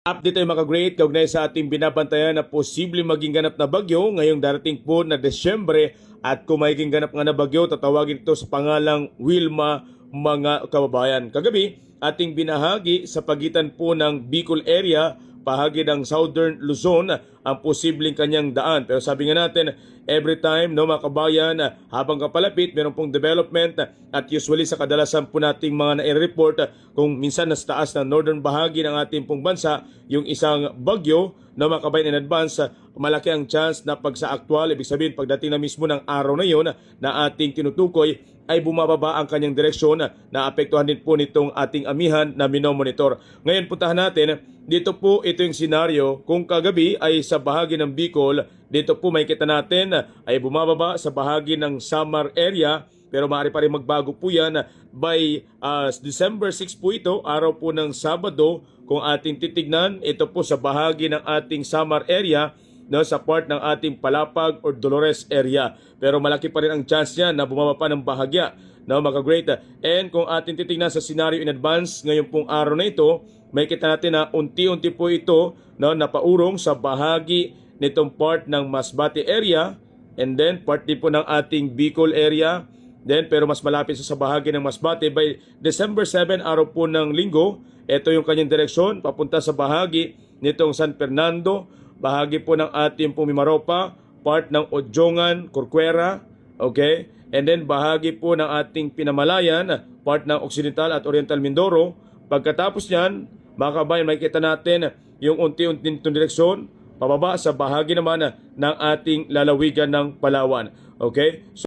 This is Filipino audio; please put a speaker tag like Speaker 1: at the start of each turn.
Speaker 1: Update tayo mga great kaugnay sa ating binabantayan na posibleng maging ganap na bagyo ngayong darating po na Desyembre, at kung magiging ganap nga na bagyo, tatawagin ito sa pangalang Wilma, mga kababayan. Kagabi, ating binahagi sa pagitan po ng Bicol area, bahagi ng Southern Luzon, ang posibleng kanyang daan. Pero sabi nga natin, every time, no mga kabayan, habang kapalapit, meron pong development, at usually sa kadalasan po nating mga nai-report, kung minsan nasa taas ng northern bahagi ng ating pong bansa, yung isang bagyo, no mga kabayan, in advance, malaki ang chance na pag sa actual, ibig sabihin pagdating na mismo ng araw na yon na ating tinutukoy, ay bumababa ang kanyang direksyon na apektuhan din po nitong ating amihan na minomonitor. Ngayon puntahan natin, dito po ito yung senaryo kung kagabi ay sa bahagi ng Bicol, dito po makikita natin ay bumababa sa bahagi ng Samar area, pero maaari pa rin magbago po yan by December 6 po ito, araw po ng Sabado. Kung ating titignan, ito po sa bahagi ng ating Samar area, no, sa part ng ating Palapag or Dolores area. Pero malaki pa rin ang chance niya na bumaba pa ng bahagya, no, mga great. And kung ating titignan sa scenario in advance, ngayon pong araw na ito, makikita natin na unti-unti po ito, no, napaurong sa bahagi nitong part ng Masbate area, and then part din po ng ating Bicol area. Then pero mas malapit sa bahagi ng Masbate by December 7, araw po ng Linggo. Ito yung kanyang direksyon papunta sa bahagi nitong San Fernando, bahagi po ng ating Pumimaropa, part ng Odjongan, Corcuera, okay? And then bahagi po ng ating Pinamalayan, part ng Occidental at Oriental Mindoro. Pagkatapos niyan, mga kabayan, makikita natin yung unti-unting direksyon pababa sa bahagi naman ng ating lalawigan ng Palawan. Okay? So,